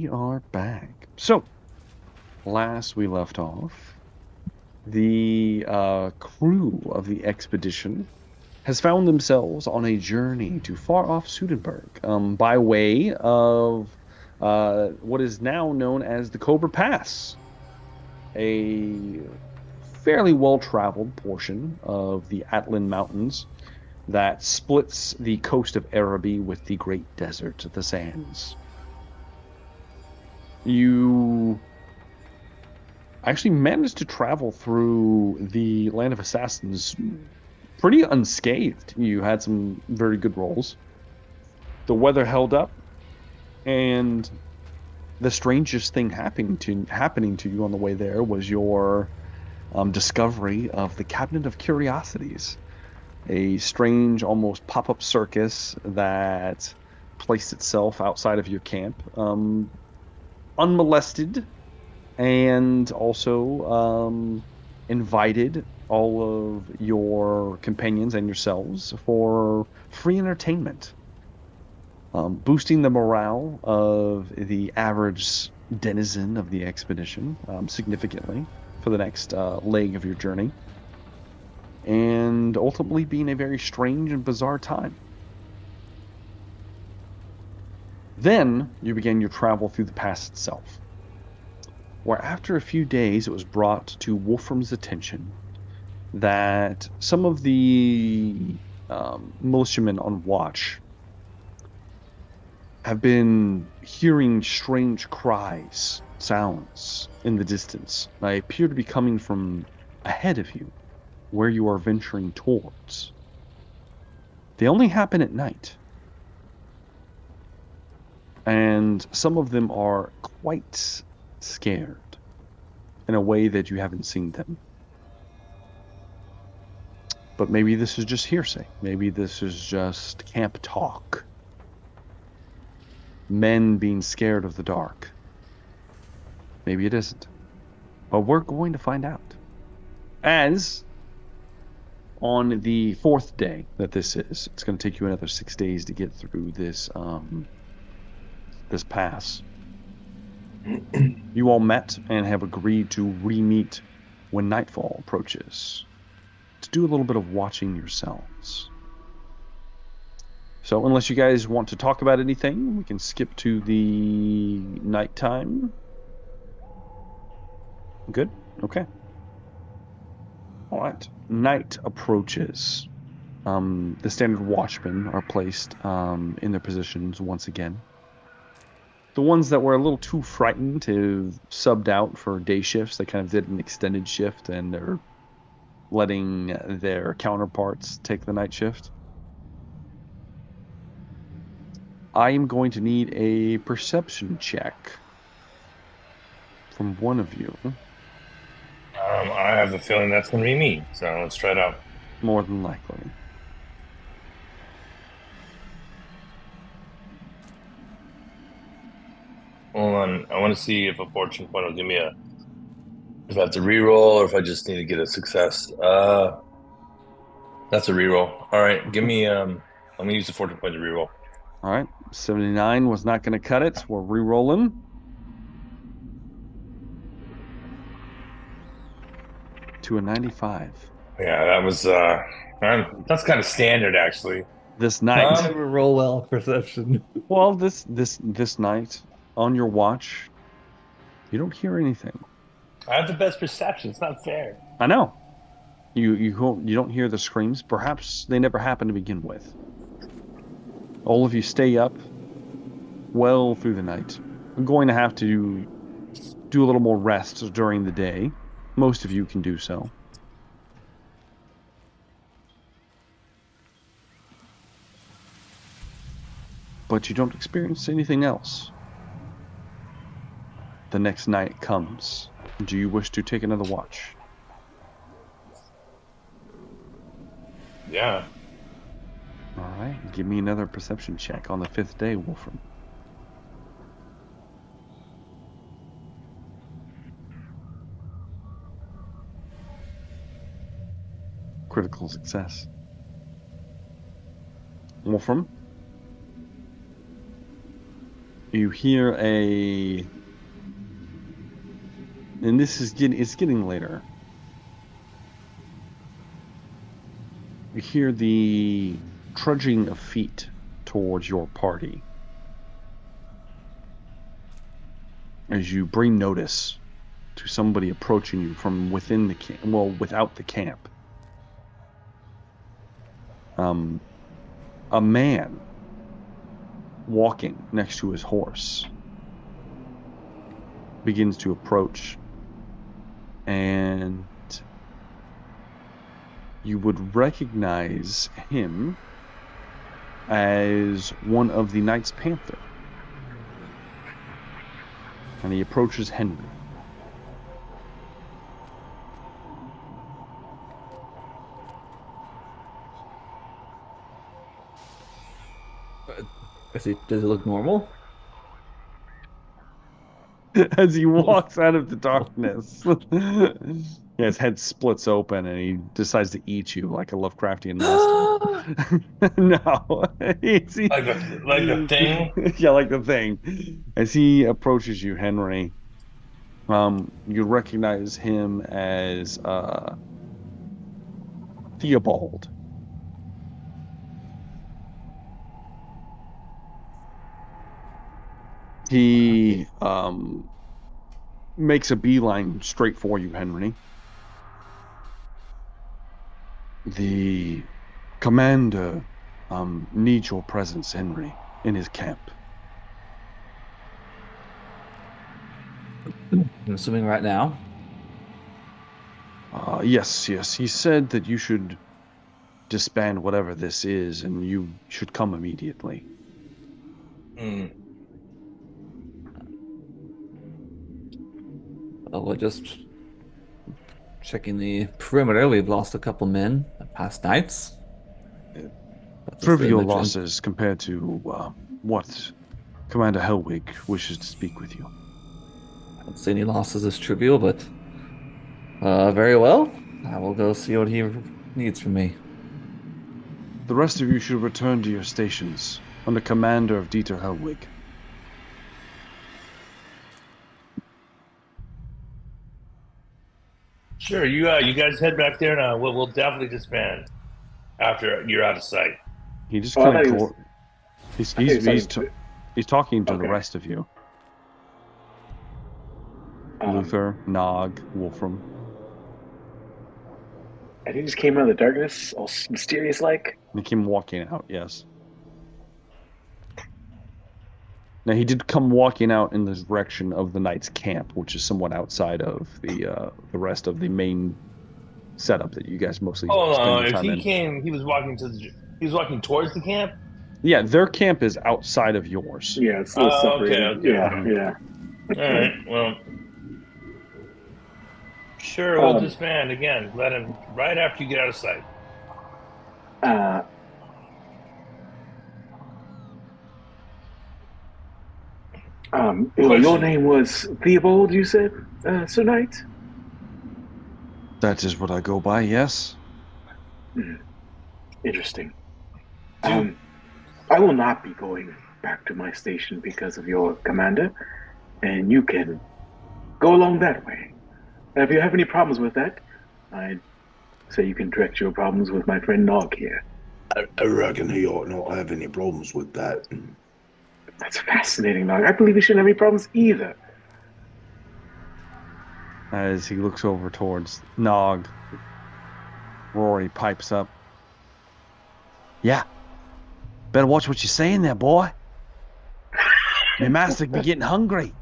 we are back. So, last we left off, the crew of the expedition has found themselves on a journey to far off Sudenburg, by way of what is now known as the Cobra Pass, a fairly well-traveled portion of the Atlan Mountains that splits the coast of Araby with the Great Desert, the Sands. You actually managed to travel through the Land of Assassins pretty unscathed. You had some very good rolls. The weather held up, and the strangest thing happening to you on the way there was your discovery of the Cabinet of Curiosities, a strange, almost pop-up circus that placed itself outside of your camp, unmolested, and also invited all of your companions and yourselves for free entertainment, boosting the morale of the average denizen of the expedition significantly for the next leg of your journey, and ultimately being a very strange and bizarre time. Then you began your travel through the pass itself, where after a few days it was brought to Wolfram's attention that some of the militiamen on watch have been hearing strange cries, sounds in the distance. They appear to be coming from ahead of you, where you are venturing towards. They only happen at night, and some of them are quite scared in a way that you haven't seen them. But maybe this is just hearsay. Maybe this is just camp talk. Men being scared of the dark. Maybe it isn't. But we're going to find out. As on the fourth day that this is, it's going to take you another 6 days to get through this this pass. You all met and have agreed to re-meet when nightfall approaches, to do a little bit of watching yourselves. So unless you guys want to talk about anything, we can skip to the nighttime. Good? Okay. All right. Night approaches. The standard watchmen are placed in their positions once again. The ones that were a little too frightened have subbed out for day shifts. They kind of did an extended shift, and they're letting their counterparts take the night shift. I am going to need a perception check from one of you. I have a feeling that's going to be me. So let's try it out. More than likely. Hold on. I want to see if a fortune point will give me if I have to reroll or if I just need to get a success. That's a reroll. All right. Give Okay. me, I'm going to use the fortune point to reroll. All right. 79 was not going to cut it. We're re-rolling to a 95. Yeah, that was, that's kind of standard actually. This night. Um, Never roll well perception. Well, this night on your watch, you don't hear anything. I have the best perception. It's not fair. I know. You don't hear the screams. Perhaps they never happened to begin with. All of you stay up well through the night. I'm going to have to do a little more rest during the day. Most of you can do so. But you don't experience anything else. The next night comes. Do you wish to take another watch? Yeah. All right, give me another perception check on the fifth day, Wolfram. Critical success. Wolfram, You hear and this is it's getting later. You hear the trudging of feet towards your party as you bring notice to somebody approaching you from within the camp, well, without the camp. A man walking next to his horse begins to approach, and you would recognize him as one of the Knights Panther. And he approaches Henry. Does it look normal? As he walks out of the darkness. Yeah, his head splits open and he decides to eat you like a Lovecraftian monster. No. Like the thing? Yeah, like the thing. As he approaches you, Henry, you recognize him as Theobald. He makes a beeline straight for you, Henry. The commander needs your presence, Henry, in his camp. I'm assuming right now. Yes. He said that you should disband whatever this is, and you should come immediately. Well, we're just checking the perimeter. We've lost a couple men the past nights. Trivial losses compared to what Commander Hellwig wishes to speak with you. I don't see any losses as trivial, but very well. I will go see what he needs from me. The rest of you should return to your stations under commander of Dieter Hellwig. Sure, you guys head back there, and we'll definitely disband after you're out of sight. He just kind of he's talking to the rest of you. Luther, Nog, Wolfram. And he just came out of the darkness, all mysterious-like. He came walking out, yes. Now, he did come walking out in the direction of the Knight's camp, which is somewhat outside of the rest of the main setup that you guys mostly spend your time in. If he came, he was walking towards the camp? Yeah, their camp is outside of yours. Yeah, it's still separated. Okay. Yeah. All right, well... Sure, we'll disband again. Let him right after you get out of sight. Your name was Theobald, you said, Sir Knight? That is what I go by, yes. Interesting. I will not be going back to my station because of your commander, and you can go along that way. If you have any problems with that, I'd say you can direct your problems with my friend Nog here. I reckon he ought not have any problems with that. That's fascinating, Nog. I believe he shouldn't have any problems either. As he looks over towards Nog, Rory pipes up. Yeah. Better watch what you're saying there, boy. Your master be getting hungry.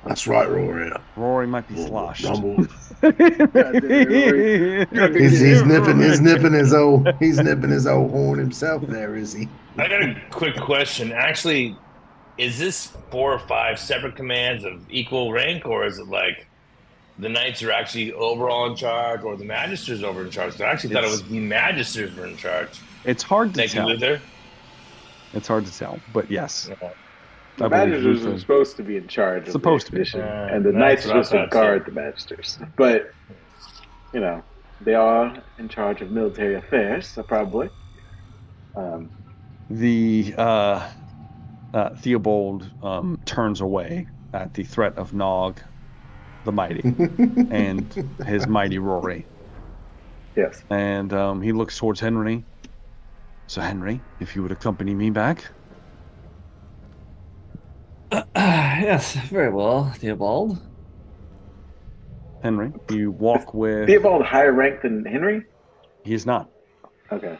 That's right, Rory. Rory might be sloshed. He's nipping his old horn himself there, is he? I got a quick question. Actually, is this 4 or 5 separate commands of equal rank, or is it like the knights are actually overall in charge, or the magisters over in charge? I actually thought it was the magisters were in charge. It's hard to tell. Thank you, Luther. It's hard to tell, but yes. Yeah. The magisters are supposed to be in charge of the expedition, and the knights are supposed to guard the magisters. But, they are in charge of military affairs, so probably. The Theobald turns away at the threat of Nog the Mighty and his mighty Rory. Yes. And he looks towards Henry. So, Henry, if you would accompany me back. Yes, very well, Theobald. Henry, you walk with. Theobald higher rank than Henry? He is not. Okay.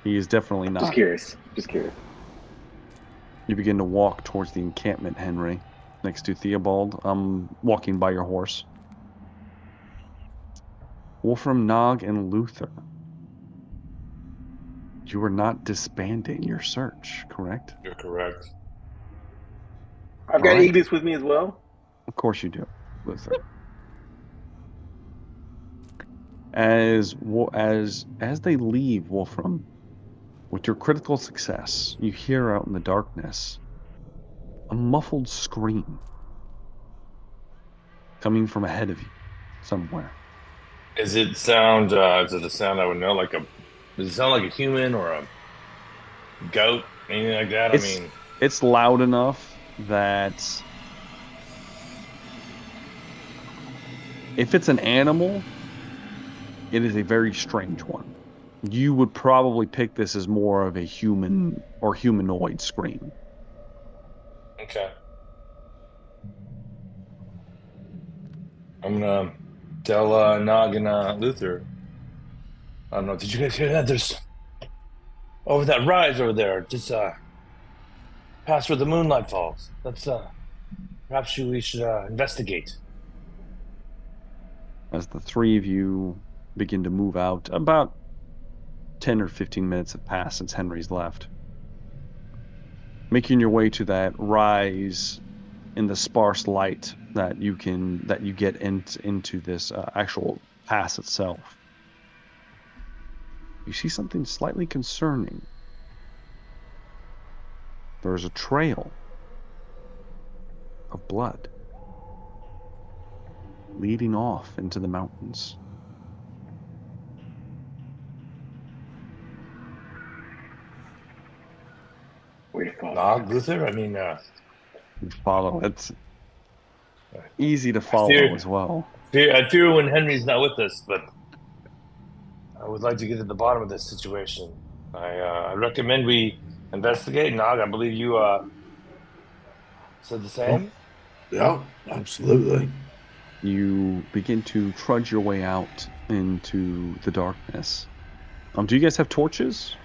He is definitely not. Just curious. Just curious. You begin to walk towards the encampment, Henry, next to Theobald. Walking by your horse. Wolfram, Nog, and Luther. You are not disbanding your search, correct? You're correct. I've got All right. Ignis with me as well. Of course you do, Luther. As they leave Wolfram, with your critical success, you hear out in the darkness a muffled scream coming from ahead of you somewhere. Is it sound? Is it a sound I would know? Does it sound like a human or a goat? Anything like that? It's loud enough that if it's an animal, it is a very strange one. You would probably pick this as more of a human or humanoid scream. Okay. I'm gonna tell Nog and Luther. I don't know. Did you guys hear that? There's over that rise over there, just past where the moonlight falls. That's perhaps we should investigate. As the three of you begin to move out, about 10 or 15 minutes have passed since Henry's left. Making your way to that rise in the sparse light that you get into this actual pass itself. You see something slightly concerning. There's a trail of blood leading off into the mountains. We follow. Nog, Luther. You follow. It's easy to follow as well. I fear when Henry's not with us, but I would like to get to the bottom of this situation. I recommend we investigate. Nog, I believe you said the same. Yeah, absolutely. You begin to trudge your way out into the darkness. Do you guys have torches?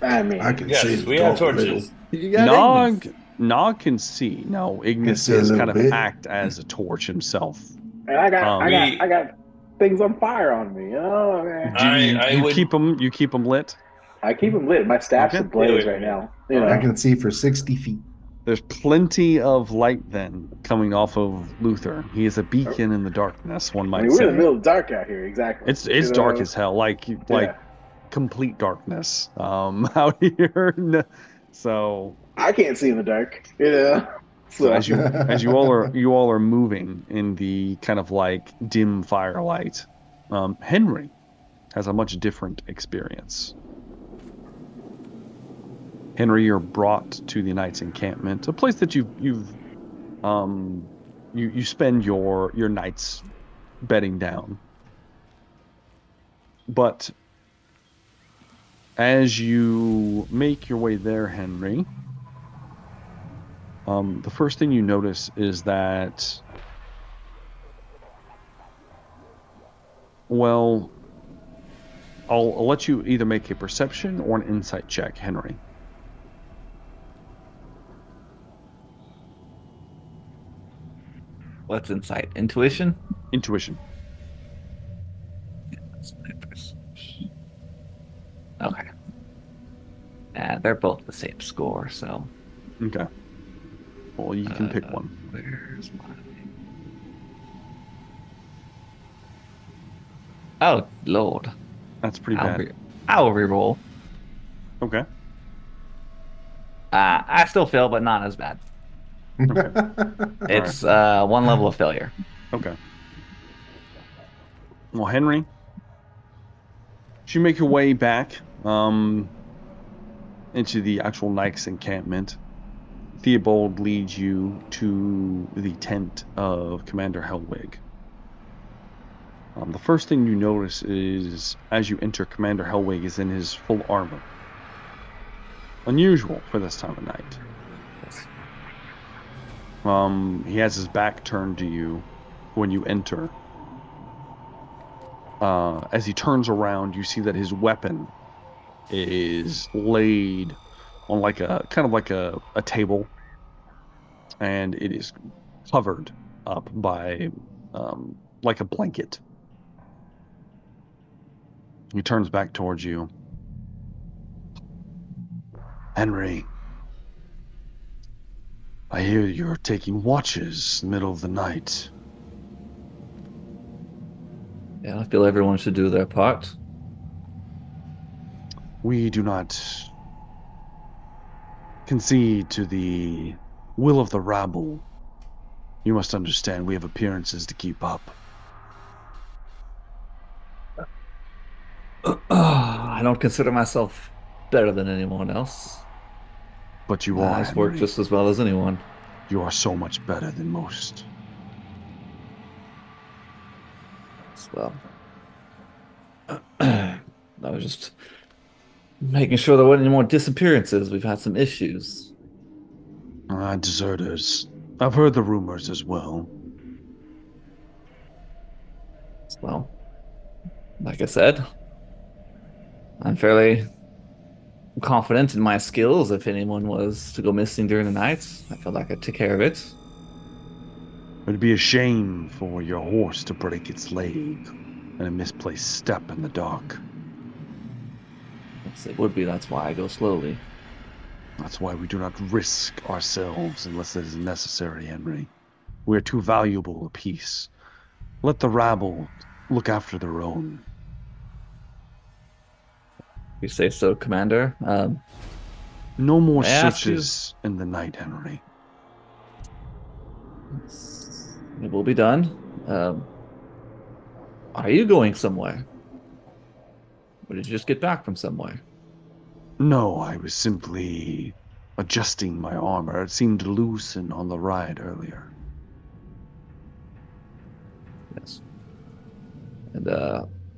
I mean, I can Yes, see the we have dark torches. You got Ignis. Nog can see. No, Ignis see a does little kind of bit. act as a torch himself. and I got we- I got things on fire on me. Oh man. Do you keep them lit? I keep them lit. My staff's Okay. ablaze right now. You know. I can see for 60 feet. There's plenty of light then coming off of Luther. He is a beacon in the darkness, one I might mean, we're say. in the middle of dark out here. Exactly. It's You dark know? as hell, like Yeah. complete darkness out here. So I can't see in the dark. You know. So as you all are moving in the kind of like dim firelight, Henry has a much different experience. Henry, you're brought to the knight's encampment, a place that you spend your nights bedding down. But as you make your way there, Henry, the first thing you notice is that, well, I'll let you either make a perception or an insight check, Henry. What's insight? Intuition? Intuition. Okay. They're both the same score, so. Okay. Well, you can pick one. Where's my... Oh, Lord. That's pretty bad. I'll reroll. Okay. I still fail, but not as bad. Okay. It's one level of failure. Okay. Well, Henry, as you make your way back, into the actual Knight's encampment, Theobald leads you to the tent of Commander Helwig. The first thing you notice is, as you enter, Commander Helwig is in his full armor. Unusual for this time of night. He has his back turned to you when you enter. As he turns around, you see that his weapon is laid on like a kind of like a table, and it is covered up by like a blanket. He turns back towards you. Henry, I hear you're taking watches in the middle of the night. Yeah, I feel everyone should do their part. We do not concede to the will of the rabble. You must understand we have appearances to keep up. I don't consider myself better than anyone else. But you My are, eyes work Henry. just as well as anyone. You are so much better than most. Well, I was just making sure there weren't any more disappearances. We've had some issues. Deserters. I've heard the rumors as well. Well, like I said, I'm fairly confident in my skills. If anyone was to go missing during the night, I felt like I'd take care of it. It'd be a shame for your horse to break its leg in a misplaced step in the dark. Yes, it would be. That's why I go slowly. That's why we do not risk ourselves unless it is necessary, Henry. We are too valuable a piece. Let the rabble look after their own. You say so, Commander. No more May I ask searches in the night, Henry. It will be done. Are you going somewhere? Or did you just get back from somewhere? No, I was simply adjusting my armor. It seemed to loosen on the ride earlier. Yes. And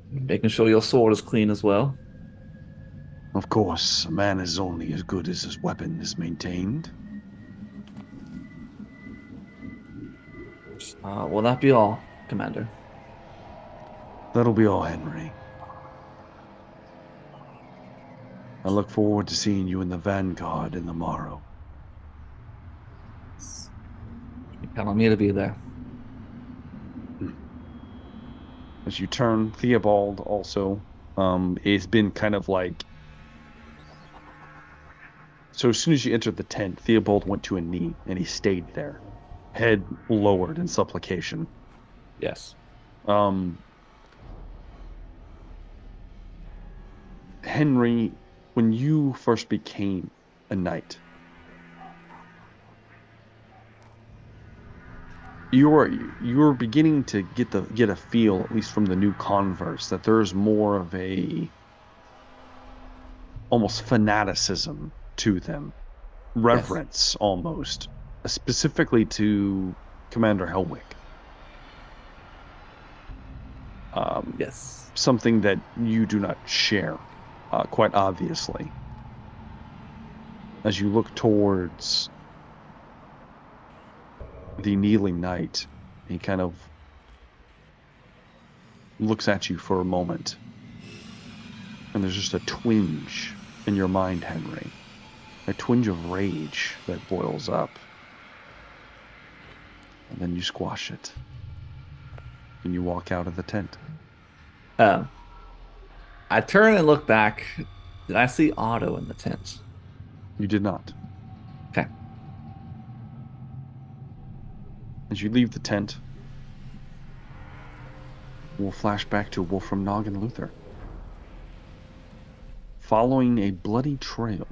making sure your sword is clean as well. Of course, a man is only as good as his weapon is maintained. Will that be all, Commander? That'll be all, Henry. I look forward to seeing you in the Vanguard in the morrow. You count on me to be there. As you turn, Theobald also has been kind of like... So as soon as you entered the tent, Theobald went to a knee, and he stayed there, head lowered in supplication. Yes. Henry, when you first became a knight, you're beginning to get a feel, at least from the new converts, that there's more of a almost fanaticism to them, reverence almost, specifically to Commander Helwig. Yes. Something that you do not share, quite obviously. As you look towards the kneeling knight, he kind of looks at you for a moment, and there's just a twinge in your mind, Henry. A twinge of rage that boils up. And then you squash it. And you walk out of the tent. I turn and look back. Did I see Otto in the tent? You did not. Okay. As you leave the tent, we'll flash back to Wolfram, Nog, and Luther. Following a bloody trail.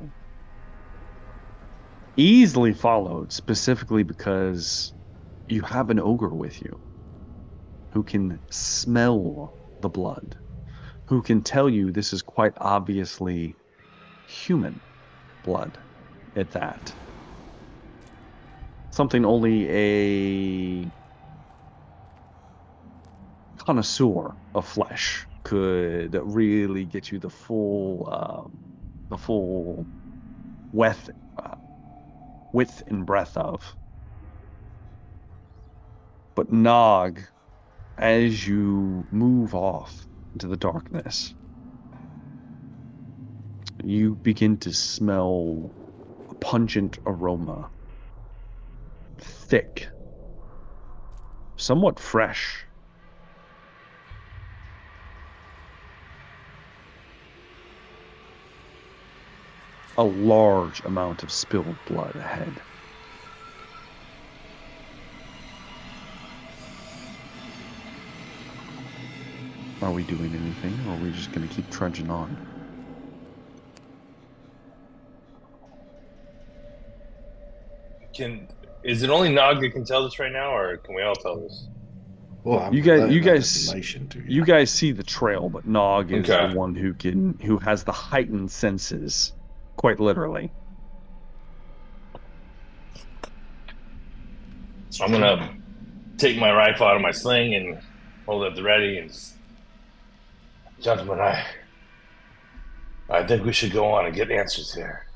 Easily followed, specifically because you have an ogre with you who can smell the blood, who can tell you this is quite obviously human. blood at that. Something only a connoisseur of flesh could really get you the full width, width and breadth of. But Nog, as you move off into the darkness, you begin to smell a pungent aroma, thick, somewhat fresh. A large amount of spilled blood ahead. Are we doing anything, or are we just going to keep trudging on? Is it only Nog that can tell this right now, or can we all tell this? Well, I'm You relaying that guys, information to you guys see the trail, but Nog is Okay. the one who has the heightened senses, quite literally. So I'm gonna take my rifle out of my sling and hold it at the ready. And gentlemen, I think we should go on and get answers here.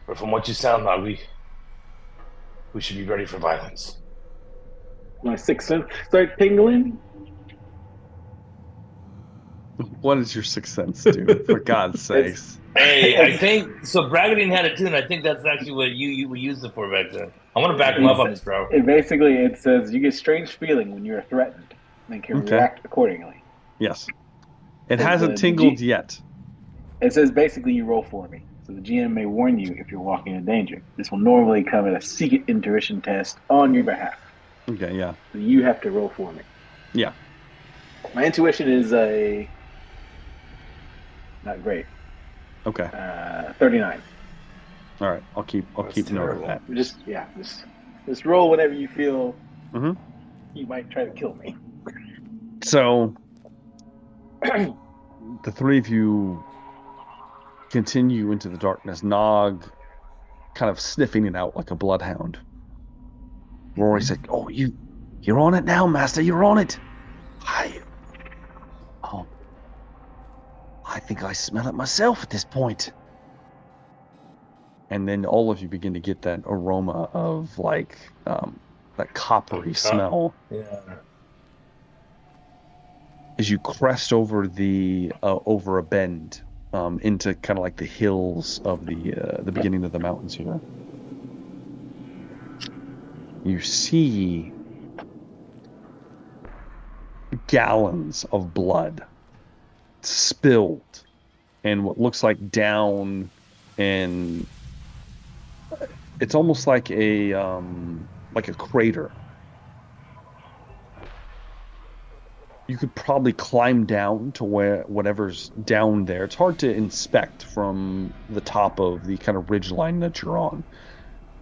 But from what you sound like, we should be ready for violence. My sixth sense start tingling. What does your sixth sense do? For God's sakes! Hey, I think so. Braggadine had it too, and I think that's actually what you used it for back then. I want to back him up on this, bro. It says you get strange feeling when you're threatened and can react accordingly. Yes. It hasn't tingled yet. It says basically you roll for me. So the GM may warn you if you're walking in danger. This will normally come at a secret intuition test on your behalf. Okay, yeah. So you have to roll for me. Yeah. My intuition is not great. Okay. 39. All right. I'll keep note of that. Just roll whenever you feel Mm-hmm. you might try to kill me. So the three of you continue into the darkness, Nog kind of sniffing it out like a bloodhound. Rory's like, "Oh, you're on it now, Master. You're on it." I think I smell it myself at this point. And then all of you begin to get that aroma of like that coppery smell. Yeah. As you crest over over a bend into kind of like the hills of the beginning of the mountains here, you see gallons of blood spilled and what looks like down, and it's almost like a crater. You could probably climb down to where whatever's down there. It's hard to inspect from the top of the kind of ridge line that you're on.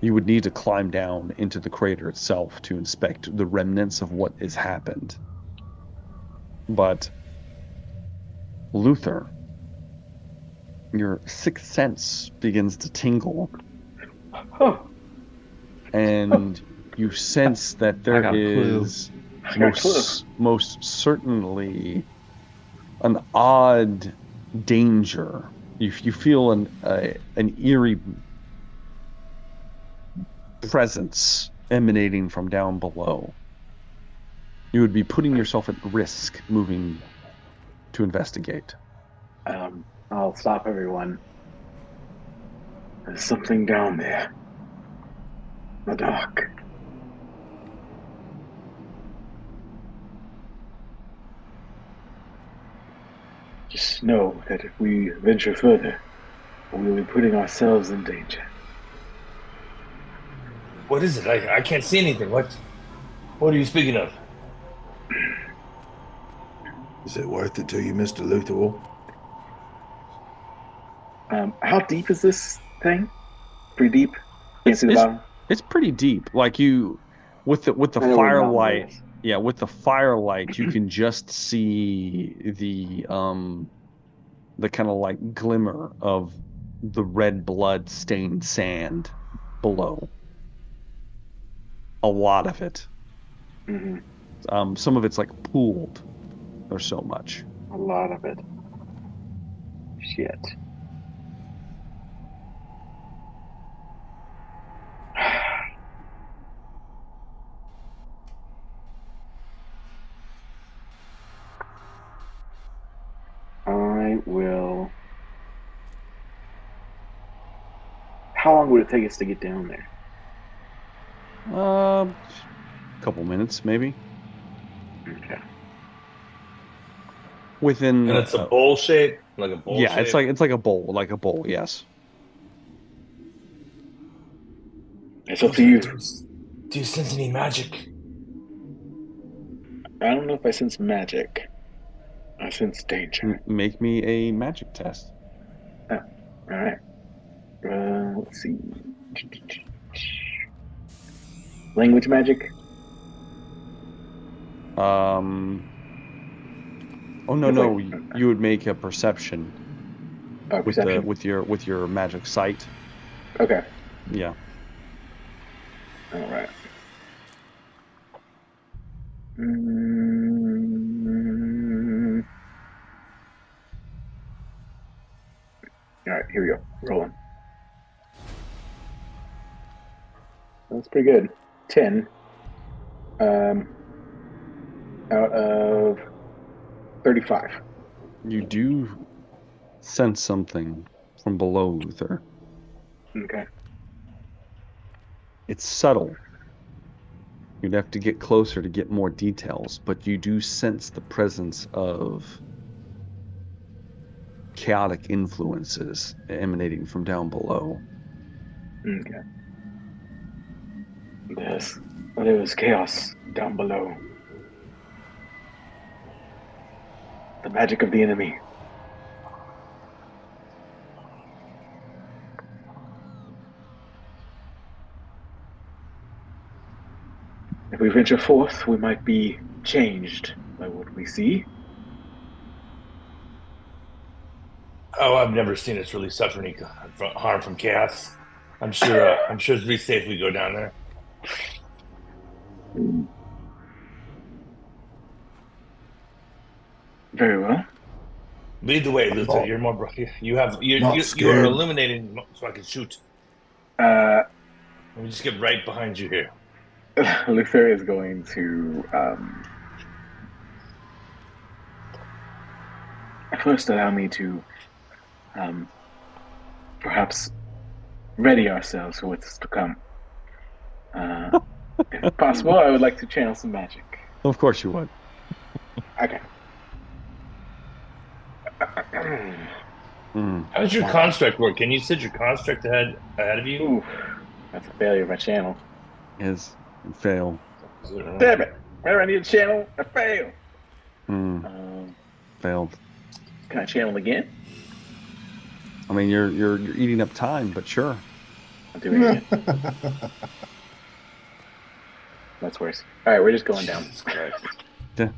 You would need to climb down into the crater itself to inspect the remnants of what has happened. But Luther, your sixth sense begins to tingle. And you sense that there is most certainly an odd danger. You feel an eerie presence emanating from down below. You would be putting yourself at risk moving to investigate. I'll stop everyone. There's something down there. The dark. Just know that if we venture further, we will be putting ourselves in danger. What is it? I can't see anything. What are you speaking of? Is it worth it to you, Mr. Luther? How deep is this thing? Pretty deep? It's pretty deep. Like you, with the firelight. Yeah, with the firelight, you can just see the kind of like glimmer of the red blood stained sand below. A lot of it. Mm-hmm. Some of it's like pooled. There's so much. A lot of it. Shit. I will. How long would it take us to get down there? A couple minutes, maybe. Okay. Within. And it's a bowl shape, like a bowl Yeah, shape. it's like a bowl. Yes. It's up to you. Do you sense any magic? I don't know if I sense magic. I sense danger. Make me a magic test. Oh, all right. Let's see. Language magic. Oh no, It's no, like- you would make a perception Oh, with perception. with your magic sight. Okay. Yeah. All right. Mm. All right, here we go. Rolling. That's pretty good. 10 out of 35. You do sense something from below, Luther. Okay. It's subtle. You'd have to get closer to get more details, but you do sense the presence of chaotic influences emanating from down below. Okay. Yes. There is chaos down below. The magic of the enemy. If we venture forth, we might be changed by what we see. Oh, I've never seen us really suffer any harm from chaos. I'm sure it's pretty safe if we go down there. Very well. Lead the way, Luther. You're more. You are scared. illuminating, so I can shoot. Uh, Let me just get right behind you here. Luther is going to first allow me to perhaps ready ourselves for what's to come. If possible, I would like to channel some magic. Of course you would. Okay. How does your construct work? Can you set your construct ahead of you? Ooh, that's a failure of my channel. Is fail. Damn it! Whenever I need a channel, I fail. Failed. Can I channel again? I mean, you're eating up time, but sure. I'll do it again. That's worse. All right, we're just going down. Yeah.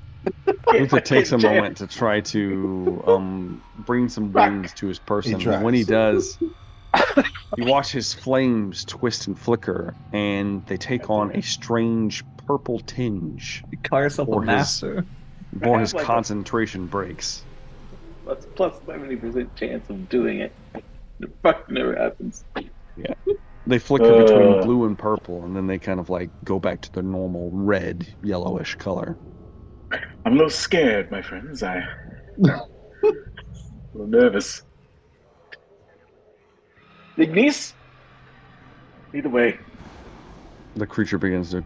Luther takes a moment to try to bring some wings to his person. And when he does, you watch his flames twist and flicker, and they take on a strange purple tinge. You call yourself a Or his- master. Before his like a- concentration breaks. That's plus 70% chance of doing it. It fucking never happens. Yeah. They flicker between blue and purple, and then they kind of like go back to their normal red, yellowish color. I'm a little scared, my friends. I'm a little nervous. Ignis? Either way. The creature begins to.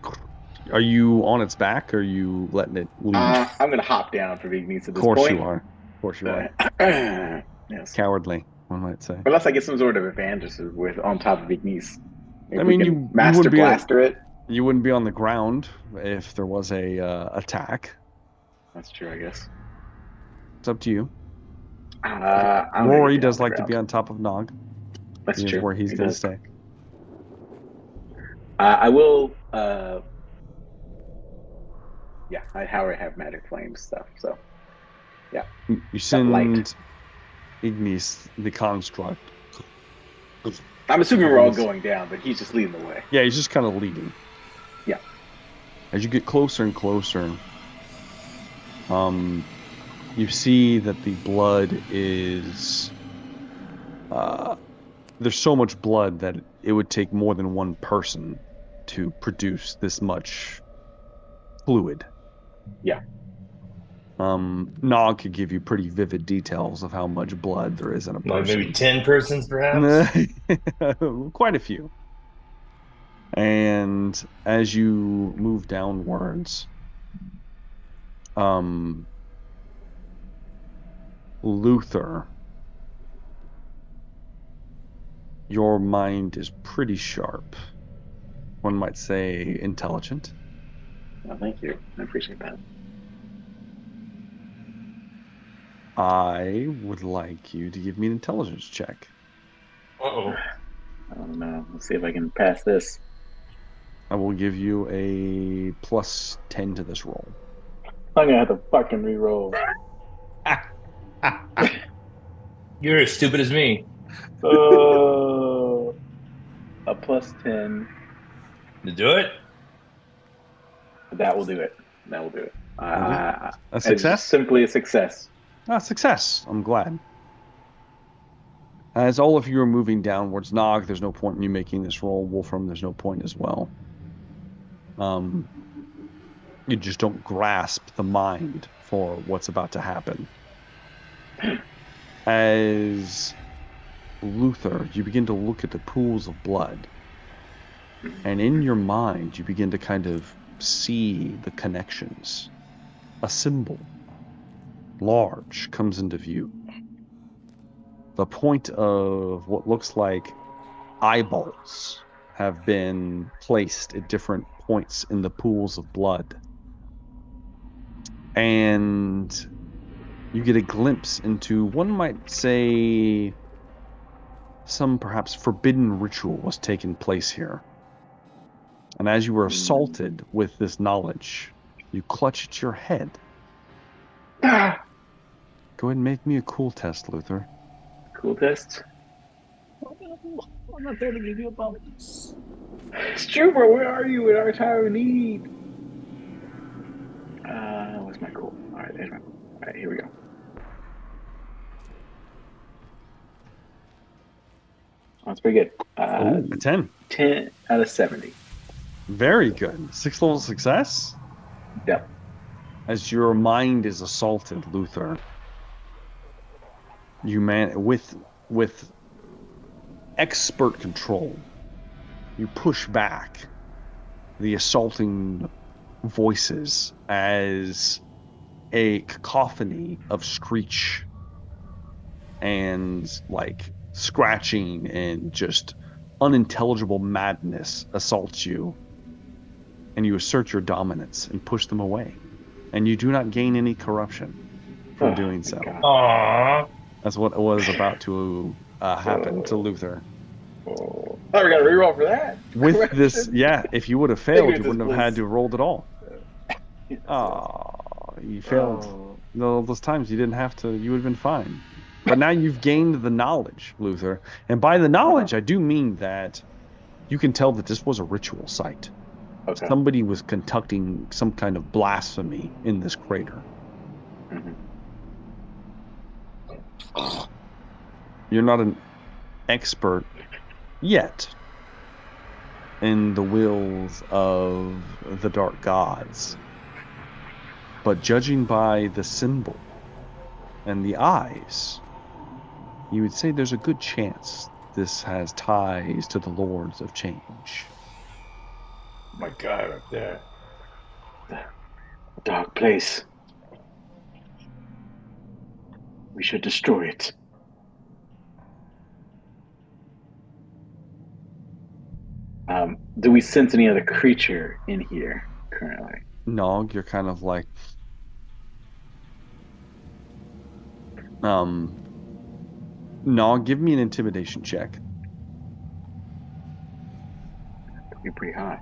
Are you on its back, or are you letting it leave? I'm going to hop down for Ignis at this Of course point. you are. Of course you are. Yes. Cowardly, one might say. Unless I get some sort of advantages with on top of Ignis. Maybe I mean, we can you Master wouldn't be Blaster it. You wouldn't be on the ground if there was a attack. That's true, I guess. It's up to you. I'm Rory gonna get does on the like to be ground. on top of Nog. That's He is true. where he's He going to does. stay. I will. Yeah, I already have magic flame stuff. So You send light. Ignis the construct I'm assuming we're all going down, but he's just leading the way. Yeah, he's just kind of leading. Yeah. As you get closer and closer, you see that the blood is there's so much blood that it would take more than one person to produce this much fluid. Yeah. Nog could give you pretty vivid details of how much blood there is in a Like person. maybe 10 persons, perhaps? Quite a few. And as you move downwards, Luther, your mind is pretty sharp. One might say intelligent. Well, thank you. I appreciate that. I would like you to give me an intelligence check. Uh-oh. I don't know. Let's see if I can pass this. I will give you a plus 10 to this roll. I'm gonna have to fucking re-roll. You're as stupid as me. Oh, a plus 10. To do it? That will do it. That will do it. A It's success? just simply a success. Success. I'm glad. As all of you are moving downwards, Nog, there's no point in you making this roll. Wolfram, there's no point as well. You just don't grasp the mind for what's about to happen. As Luther, you begin to look at the pools of blood, and in your mind, you begin to kind of see the connections. A symbol, large, comes into view. The point of what looks like eyeballs have been placed at different points in the pools of blood. And you get a glimpse into, one might say, some perhaps forbidden ritual was taking place here. And as you were assaulted with this knowledge, you clutch at your head. Ah, Go ahead and make me a cool test, Luther. cool test. I'm not there to give you a bonus. Struber, where are you in our time of need? What's my cool? All right, there's my cool. All right, here we go. That's pretty good. Ooh, a 10. 10 out of 70. Very good. 6th level success? Yep. As your mind is assaulted, Luther, you with expert control, you push back the assaulting voices as a cacophony of screech and like scratching and just unintelligible madness assaults you, and you assert your dominance and push them away, and you do not gain any corruption from doing so. Aww. That's what was about to happen to Luther. Oh, we got to reroll for that. With Correction. this, yeah, if you would have failed, Maybe you this wouldn't have had was- to have rolled at all. You failed. Oh. No, those times you didn't have to, you would have been fine. But now you've gained the knowledge, Luther. And by the knowledge, I do mean that you can tell that this was a ritual site. Okay. Somebody was conducting some kind of blasphemy in this crater. Mhm. You're not an expert yet in the wills of the dark gods. But judging by the symbol and the eyes, you would say there's a good chance this has ties to the Lords of Change. Oh my God, right there. Dark place. We should destroy it. Do we sense any other creature in here currently? Nog, you're kind of like, Nog, give me an intimidation check. Could be pretty high.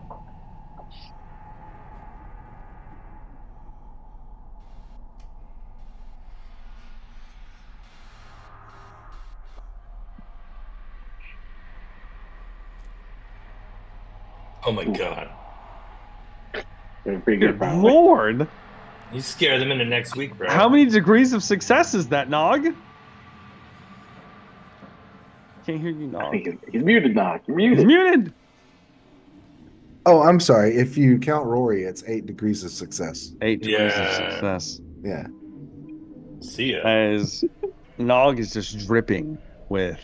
Oh my god. Doing pretty good, Good probably. Lord! You scare them into next week, bro. How many degrees of success is that, Nog? Can't hear you, I Nog. think he's muted now. You're He's muted. muted. Oh, I'm sorry. If you count Rory, it's 8 degrees of success. 8 degrees of Yeah. success. Yeah. See ya. As Nog is just dripping with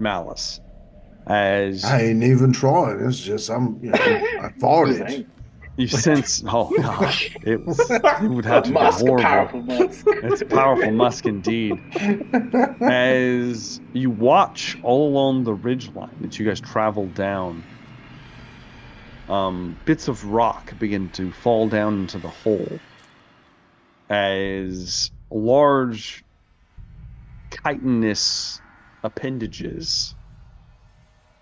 malice. As I ain't even trying. It's just I Just farted. saying. you sense, oh god, it would have A to be musk, a horrible. powerful musk. It's a powerful musk indeed. As you watch all along the ridge line that you guys travel down, bits of rock begin to fall down into the hole as large chitinous appendages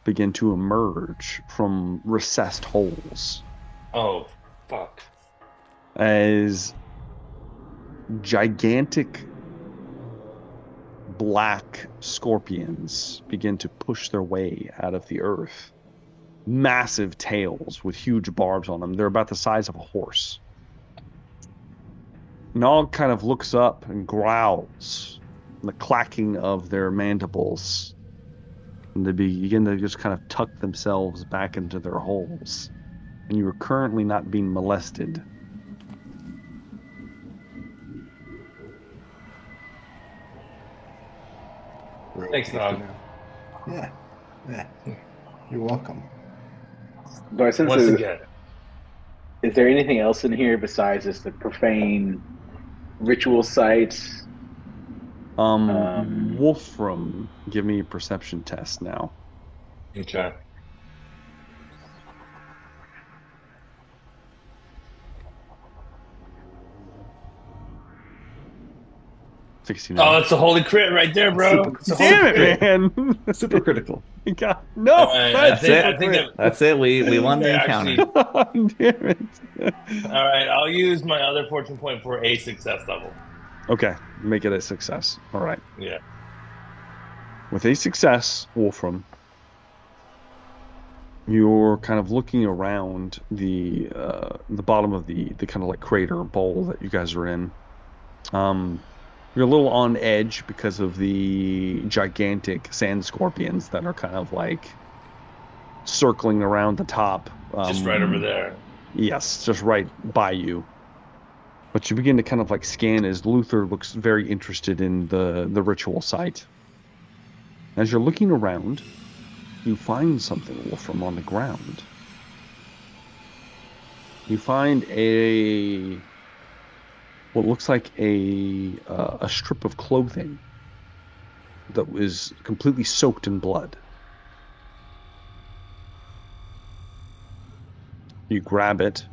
begin to emerge from recessed holes Oh, fuck. as gigantic black scorpions begin to push their way out of the earth. Massive tails with huge barbs on them. They're about the size of a horse. Nog kind of looks up and growls, the clacking of their mandibles. And they begin to just kind of tuck themselves back into their holes. And you are currently not being molested. Thanks, Nog. Yeah. Yeah. You're welcome. Darcy, Once again. is there anything else in here besides just the profane ritual sites? Wolfram, give me a perception test now. Okay. 69. Oh, that's a holy crit right there, bro. Super- It's a holy Damn it, crit. man! Super critical. God, no, I that's think it. that That's it. We won the Actually- encounter. Damn it. all right, I'll use my other fortune point for a success level. Okay, make it a success. All right. Yeah. With a success, Wolfram, you're kind of looking around the bottom of the kind of like crater bowl that you guys are in. You're a little on edge because of the gigantic sand scorpions that are kind of like circling around the top. Just right over there. Yes, just right by you. But you begin to kind of like scan as Luther looks very interested in the ritual site. As you're looking around, you find something, Wolfram, on the ground. You find what looks like a strip of clothing that is completely soaked in blood. You grab it.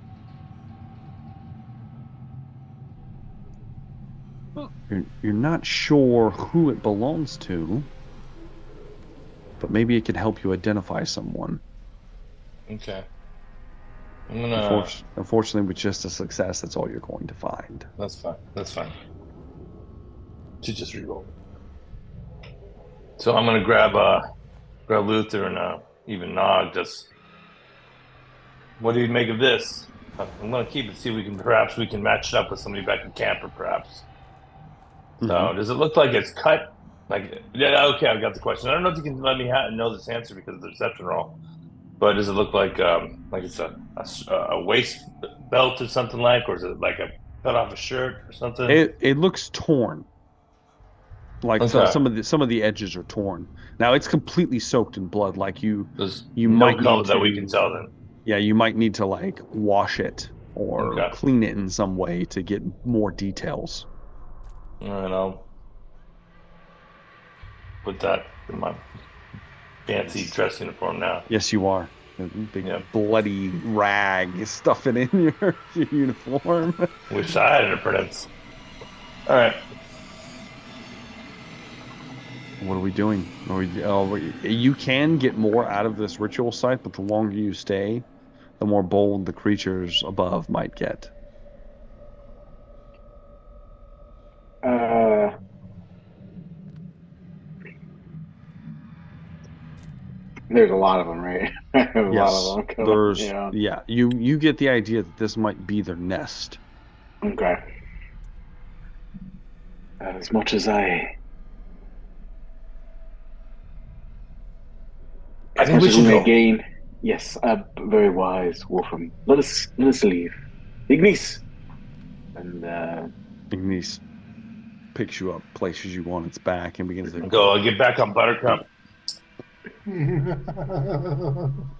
You're not sure who it belongs to, but maybe it can help you identify someone. Okay. I'm gonna. Unfortunately, with just a success, that's all you're going to find. That's fine. That's fine. To just reroll. So I'm gonna grab Luther and even Nog. Just what do you make of this? I'm gonna keep it. See if perhaps we can match it up with somebody back in camper, perhaps. So does it look like it's cut? Like yeah, okay, I've got the question. I don't know if you can let me know this answer because of the reception roll. But does it look like it's a waist belt or something like, or is it like a cut off a shirt or something? It looks torn. Like Okay. some of the edges are torn. Now it's completely soaked in blood. Like There's you no might color need that we to- can tell then. Yeah, you might need to like wash it or Okay. clean it in some way to get more details. All right, I'll put that in my fancy dress uniform now. Yes, you are. A big Yeah. bloody rag stuffing in your uniform. Wish I had it, Prince. All right. What are we doing? You can get more out of this ritual site, but the longer you stay, the more bold the creatures above might get. There's a lot of them, right? A lot Yes, of them coming. there's Yeah. you get the idea that this might be their nest. Okay. As much as I as think much we as we should may go. gain, yes, very wise, Wolfram. Let us leave. Ignis. And Ignis picks you up, places you on its back, and begins to Go get back on Buttercup.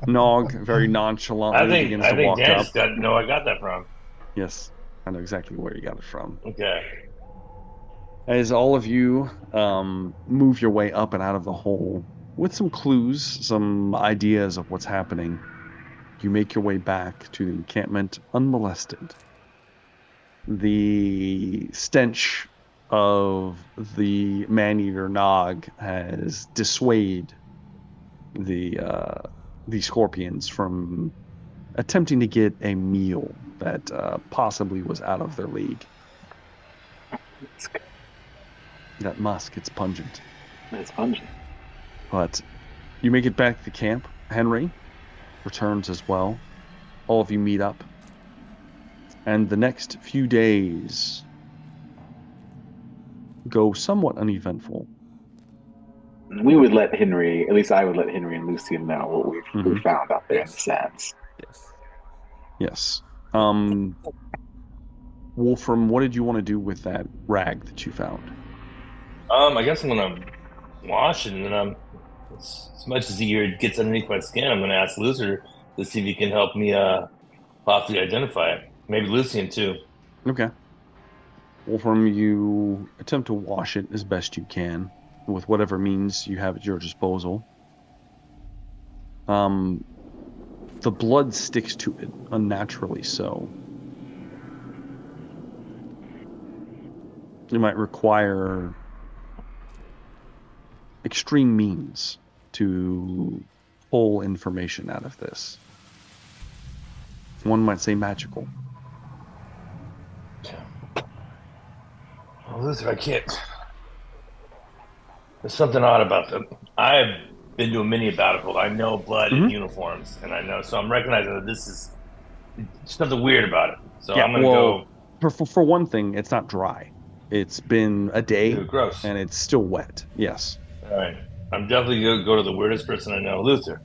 Nog very nonchalantly begins to I think walk Dan up. just got to know where I got that from. Yes, I know exactly where you got it from. Okay. As all of you move your way up and out of the hole with some clues, some ideas of what's happening, you make your way back to the encampment unmolested. The stench of the man-eater Nog has dissuaded the scorpions from attempting to get a meal that possibly was out of their league. it's good. That musk, it's pungent. It's pungent. But you make it back to the camp. Henry returns as well. All of you meet up. And the next few days go somewhat uneventful. We would let Henry, at least I would let Henry and Lucian know what we found out there in the sands. Yes. Yes. Wolfram, what did you want to do with that rag that you found? I guess I'm gonna wash it, and then as much as it gets underneath my skin, I'm gonna ask Luther to see if he can help me possibly identify it. Maybe Lucian too. Okay. Wolfram, you attempt to wash it as best you can with whatever means you have at your disposal. The blood sticks to it, unnaturally so. You might require extreme means to pull information out of this. One might say magical. Well, Luther, I can't. There's something odd about them. I've been to a mini battlefield. I know blood in uniforms, and I know, so I'm recognizing that this is something weird about it. So I'm gonna go. For one thing, it's not dry. It's been a day, Ew, gross, and it's still wet. Yes. All right, I'm definitely gonna go to the weirdest person I know, Luther.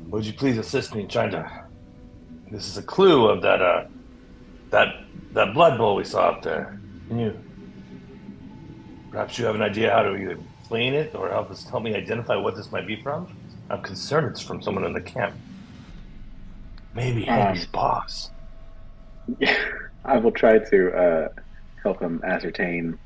Would you please assist me in trying to? This is a clue of that that blood bowl we saw up there. Can you? Perhaps you have an idea how to either clean it or help me identify what this might be from. I'm concerned it's from someone in the camp. Maybe Henry's boss. I will try to help him ascertain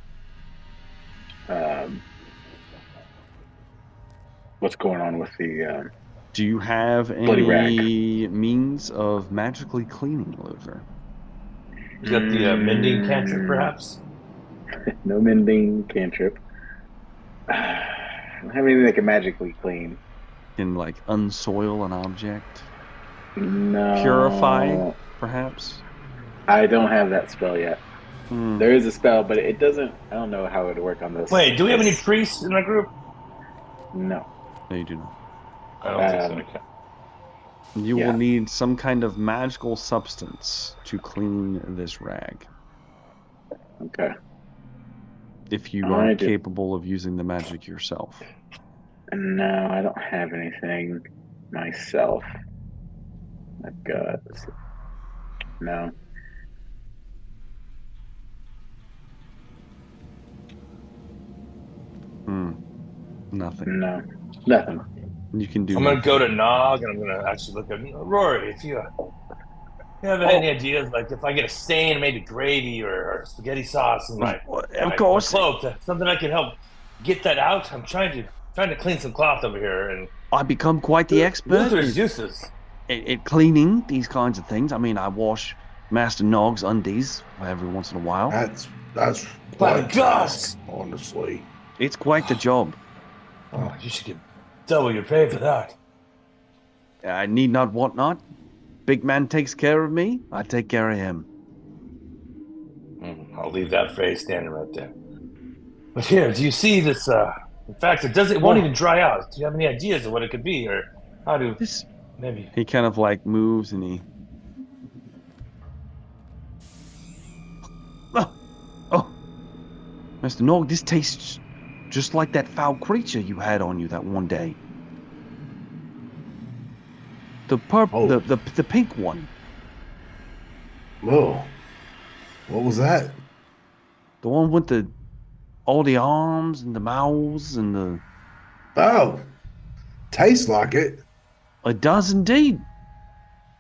what's going on with the. Do you have any means of magically cleaning, Luther? You got the mending cantrip, perhaps? No mending cantrip. I don't have anything that can magically clean. Can like unsoil an object? No. Purify, perhaps? I don't have that spell yet. There is a spell, but it doesn't. I don't know how it would work on this. Wait, do we have any priests in our group? No. No, you do not. I don't think so. You will need some kind of magical substance to clean this rag. Okay. If you aren't capable of using the magic yourself. No, I don't have anything myself. I've got... No. Nothing. No. Nothing. You can do. I'm gonna go to Nog and I'm gonna actually look at Rory. If you have any ideas, like if I get a stain, maybe gravy or spaghetti sauce in my cloak, something I can help get that out. I'm trying to clean some cloth over here, and I become quite the expert. Luther's useless at cleaning these kinds of things. I mean, I wash Master Nog's undies every once in a while. That's quite dust. Honestly, it's quite the job. Oh, you should get double your pay for that. I need not want not. Big man takes care of me, I take care of him. I'll leave that phrase standing right there. But here, do you see this? In fact, it won't even dry out. Do you have any ideas of what it could be, or how to Maybe. He kind of like moves and he. Oh, Mr. Nog, this tastes just like that foul creature you had on you that one day. The Oh. the pink one. Whoa. What was that? The one with all the arms and the mouths and the. Oh, tastes like it. It does indeed.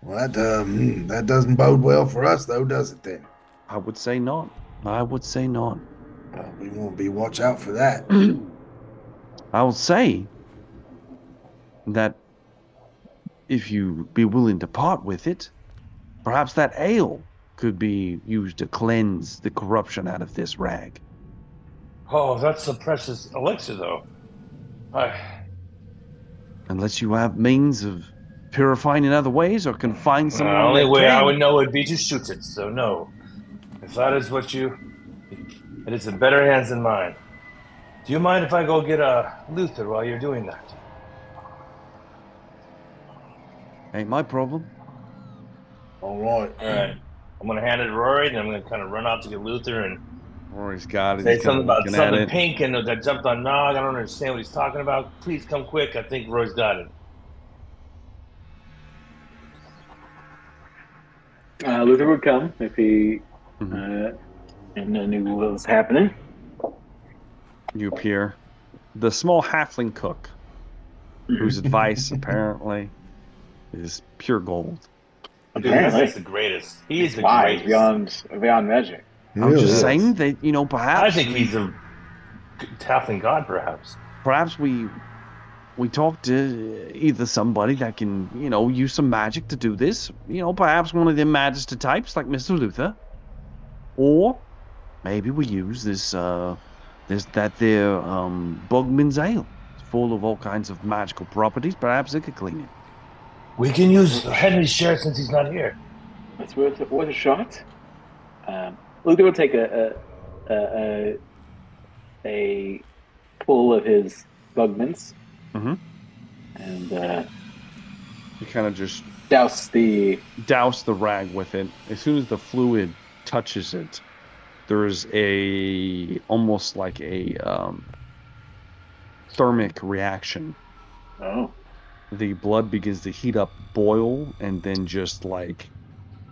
Well, that doesn't bode well for us, though, does it? Then I would say not. I would say not. we won't be watch out for that. I will say that if you be willing to part with it, perhaps that ale could be used to cleanse the corruption out of this rag. Oh, that's a precious elixir, though. Unless you have means of purifying in other ways or can find The someone only that way I can. would know would be to shoot it, so no. If that is what you... It is in better hands than mine. Do you mind if I go get a Luther while you're doing that? Ain't my problem. All right. All right. I'm going to hand it to Rory, and I'm going to kind of run off to get Luther and Rory's got it. say He's kind of something about looking at something it. pink and that jumped on Nog. I don't understand what he's talking about. Please come quick. I think Roy's got it. Luther would come if he Mhm. and knew what was happening. You appear. The small halfling cook, whose advice apparently is pure gold. Dude, Apparently, he's the greatest. He's the wise greatest. beyond measure. I'm Really just is. saying that, perhaps I think he's a halfling god, perhaps. perhaps we talk to either somebody that can, use some magic to do this, perhaps one of them magister types like Mr. Luther, or maybe we use this Bugman's ale. It's full of all kinds of magical properties. Perhaps it could clean it. We can use Henry's share since he's not here. It's worth a shot. Luther will take a pull of his Bugmans Mhm. and You kind of just douse the rag with it. As soon as the fluid touches it, there's almost like a thermic reaction. Oh, The blood begins to heat up, boil, and then just like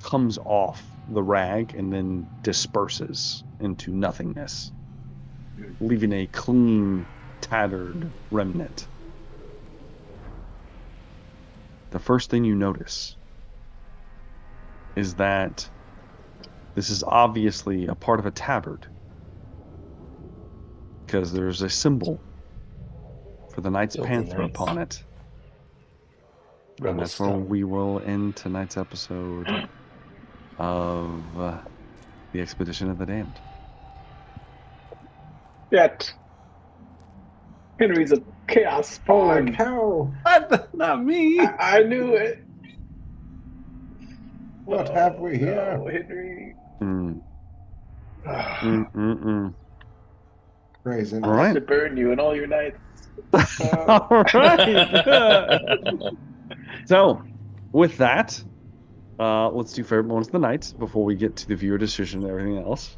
comes off the rag and then disperses into nothingness, leaving a clean, tattered remnant. The first thing you notice is that this is obviously a part of a tabard, because there's a symbol for the Knights Filthy Panther Knights. upon it. And Rebel that's where scum. we will end tonight's episode of the Expedition of the Damned. yet Henry's a chaos spawn. How? What? Not me. I knew it. What have we here? No, Henry. Crazy. All right. To burn you and all your knights. All right. So, with that, let's do favorite moments of the night before we get to the viewer decision and everything else.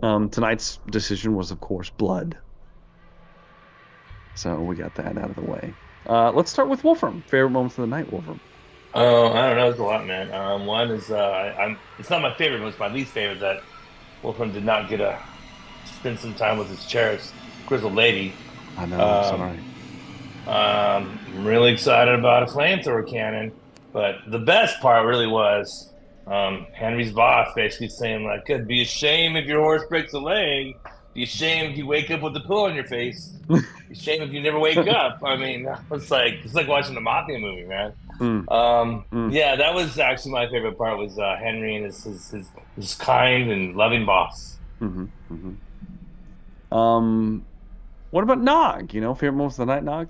Tonight's decision was, of course, blood. So we got that out of the way. Let's start with Wolfram. Favorite moments of the night, Wolfram. Oh, I don't know. It's a lot, man. One is it's not my favorite, but it's my least favorite that Wolfram did not get to spend some time with his cherished grizzled lady. I know. I'm sorry. I'm really excited about a flamethrower cannon, but the best part really was Henry's boss basically saying like, "It'd be a shame if your horse breaks a leg. Be a shame if you wake up with the pillow on your face. Be a shame if you never wake up." I mean, it's like watching a mafia movie, man. Yeah, that was actually my favorite part was Henry and his kind and loving boss. What about Nog? Favorite moments of the night, Nog?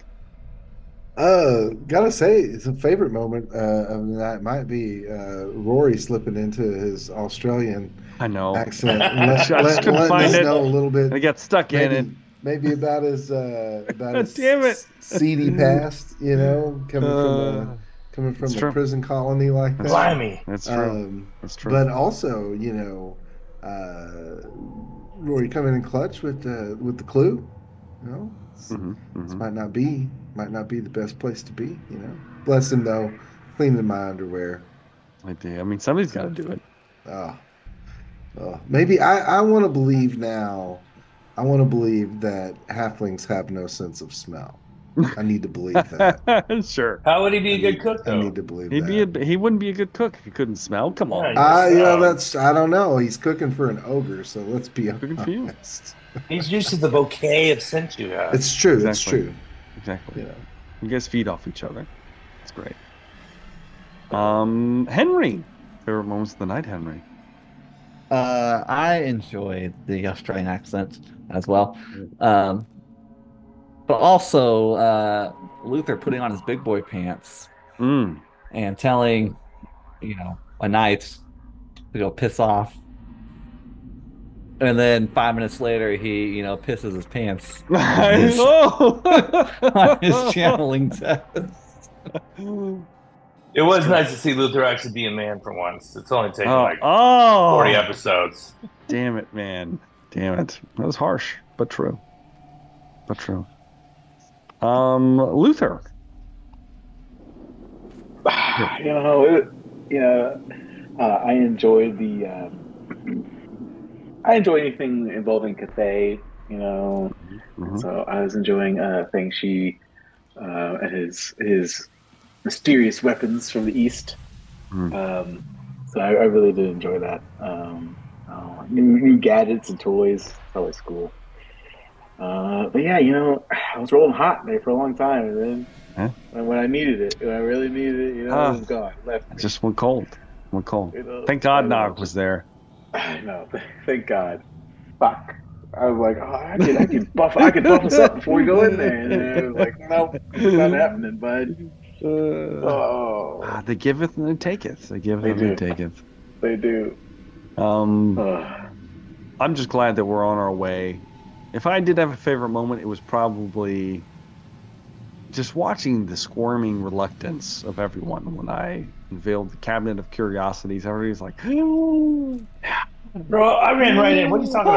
Gotta say, it's a favorite moment of the night might be Rory slipping into his Australian I know. accent, I just couldn't find us it. know a little bit. I got stuck in it. Maybe about his Damn it. seedy past, coming coming from It's a true. prison colony like That's that. true. Blimey. That's true. That's true. But also, Rory coming in clutch with the clue. This might not be the best place to be. Bless him though, cleaning my underwear. I do. I mean, somebody's got to do it. Oh, maybe I want to believe now. I want to believe that halflings have no sense of smell. I need to believe that. Sure. How would he be a good cook, I though? need to believe He wouldn't be a good cook if he couldn't smell. Come Yeah, on. he must smell. that's I don't know. He's cooking for an ogre, so let's be Cooking for you. honest. He's used to the bouquet of scent you have. It's true. It's Exactly. true. Exactly. You guys feed off each other. It's great. Henry. Favorite moments of the night, Henry. I enjoyed the Australian accent as well. But also Luther putting on his big boy pants Mm. and telling, a knight to go piss off. And then 5 minutes later, he, pisses his pants on his, on his channeling test. It was nice to see Luther actually be a man for once. It's only taken 40 episodes. Damn it, man. Damn it. That was harsh, but true. But true. Luther. I enjoyed I enjoy anything involving Cathay, So I was enjoying Feng Shi and his mysterious weapons from the East. So I really did enjoy that. New gadgets and toys, always cool. But yeah, I was rolling hot there for a long time, and then when I needed it, when I really needed it, it was gone. Left me. It just went cold. Thank God Nog was there. I know. Thank God. Fuck. I was like, I could buff us up before we go in there. And it was like, nope, it's not happening, bud. They giveth and they taketh. They give and they taketh. They do. I'm just glad that we're on our way. If I did have a favorite moment, it was probably just watching the squirming reluctance of everyone when I unveiled the cabinet of curiosities. Everybody's like, bro, I ran right in. What are you talking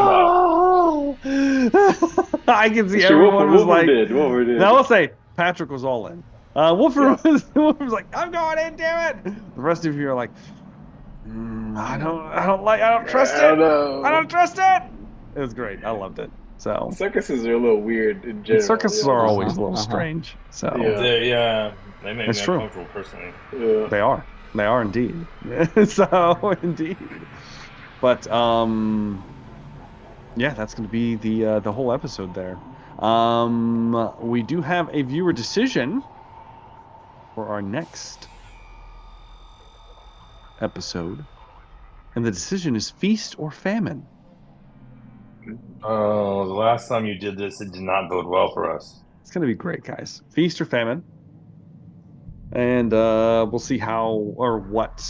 about? I can see everyone was like, Wolfer did. now I'll say Patrick was all in. Wolfer was like, I'm going in, damn it. The rest of you are like, I don't trust it. I don't trust it. It was great. I loved it. So circuses are a little weird in general. Circuses are always a little strange. So they make me uncomfortable personally. Yeah. They are indeed. So indeed. But that's going to be the whole episode there. We do have a viewer decision for our next episode, and the decision is feast or famine. Oh, the last time you did this, it did not bode well for us. It's going to be great, guys. Feast or famine. And we'll see how or what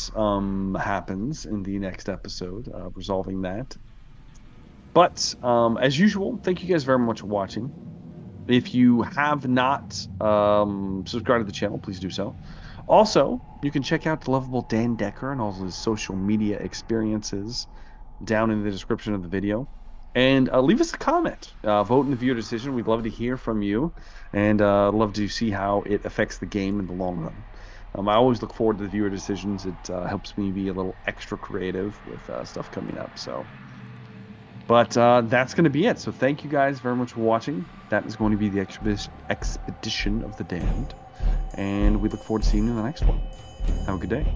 happens in the next episode, resolving that. But as usual, thank you guys very much for watching. If you have not subscribed to the channel, please do so. Also, you can check out the lovable Dan Decker and all his social media experiences down in the description of the video. And leave us a comment. Vote in the viewer decision. We'd love to hear from you. And love to see how it affects the game in the long run. I always look forward to the viewer decisions. It helps me be a little extra creative with stuff coming up. But that's going to be it. So thank you guys very much for watching. That is going to be the Expedition of the Damned. And we look forward to seeing you in the next one. Have a good day.